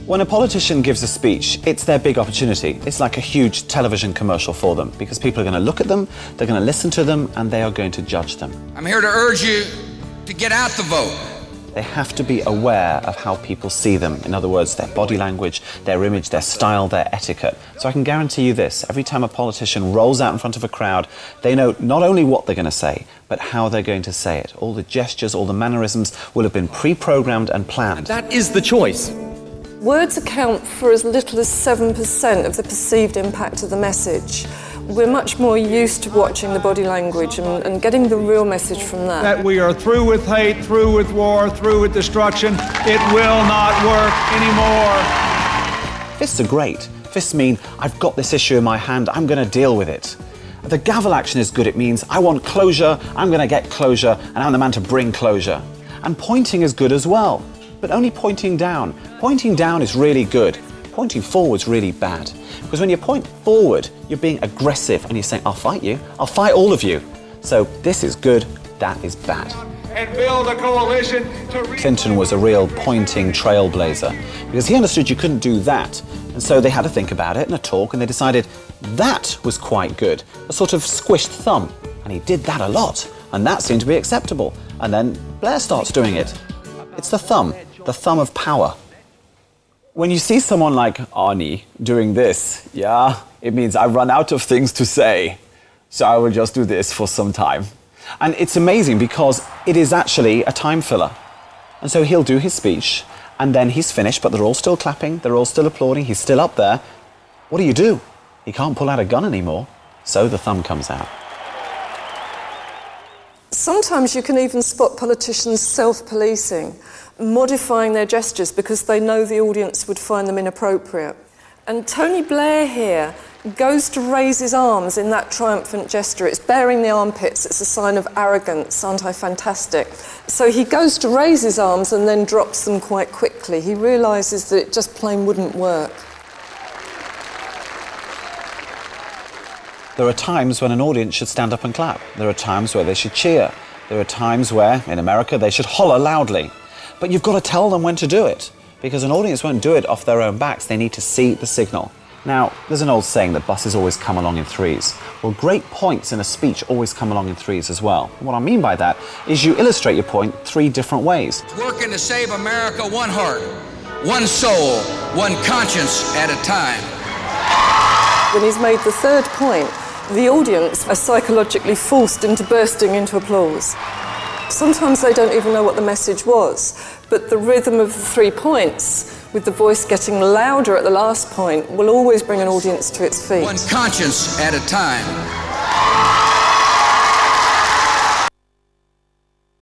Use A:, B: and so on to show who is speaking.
A: When a politician gives a speech, it's their big opportunity. It's like a huge television commercial for them, because people are going to look at them, they're going to listen to them, and they are going to judge them.
B: I'm here to urge you to get out the vote.
A: They have to be aware of how people see them. In other words, their body language, their image, their style, their etiquette. So I can guarantee you this, every time a politician rolls out in front of a crowd, they know not only what they're going to say, but how they're going to say it. All the gestures, all the mannerisms will have been pre-programmed and planned.
C: That is the choice.
D: Words account for as little as 7% of the perceived impact of the message. We're much more used to watching the body language and getting the real message from that.
E: That we are through with hate, through with war, through with destruction. It will not work anymore.
A: Fists are great. Fists mean, I've got this issue in my hand, I'm going to deal with it. The gavel action is good. It means, I want closure, I'm going to get closure, and I'm the man to bring closure. And pointing is good as well, but only pointing down. Pointing down is really good. Pointing forward's really bad. Because when you point forward, you're being aggressive and you're saying, I'll fight you, I'll fight all of you. So this is good, that is bad.
E: And build a coalition to...
A: Clinton was a real pointing trailblazer because he understood you couldn't do that. And so they had to think about it in a talk, and they decided that was quite good. A sort of squished thumb. And he did that a lot. And that seemed to be acceptable. And then Blair starts doing it. It's the thumb of power. When you see someone like Arnie doing this, yeah, it means I run out of things to say, so I will just do this for some time. And it's amazing because it is actually a time filler. And so he'll do his speech, and then he's finished, but they're all still clapping, they're all still applauding, he's still up there. What do? He can't pull out a gun anymore, so the thumb comes out.
D: Sometimes you can even spot politicians self-policing, modifying their gestures because they know the audience would find them inappropriate. And Tony Blair here goes to raise his arms in that triumphant gesture. It's baring the armpits, it's a sign of arrogance, aren't I fantastic? So he goes to raise his arms and then drops them quite quickly. He realises that it just plain wouldn't work.
A: There are times when an audience should stand up and clap. There are times where they should cheer. There are times where, in America, they should holler loudly. But you've got to tell them when to do it, because an audience won't do it off their own backs. They need to see the signal. Now, there's an old saying that buses always come along in threes. Well, great points in a speech always come along in threes as well. And what I mean by that is you illustrate your point 3 different ways.
B: Working to save America one heart, one soul, one conscience at a time.
D: When he's made the 3rd point, the audience are psychologically forced into bursting into applause. Sometimes they don't even know what the message was, but the rhythm of the 3 points, with the voice getting louder at the last point, will always bring an audience to its feet.
B: One conscience at a time.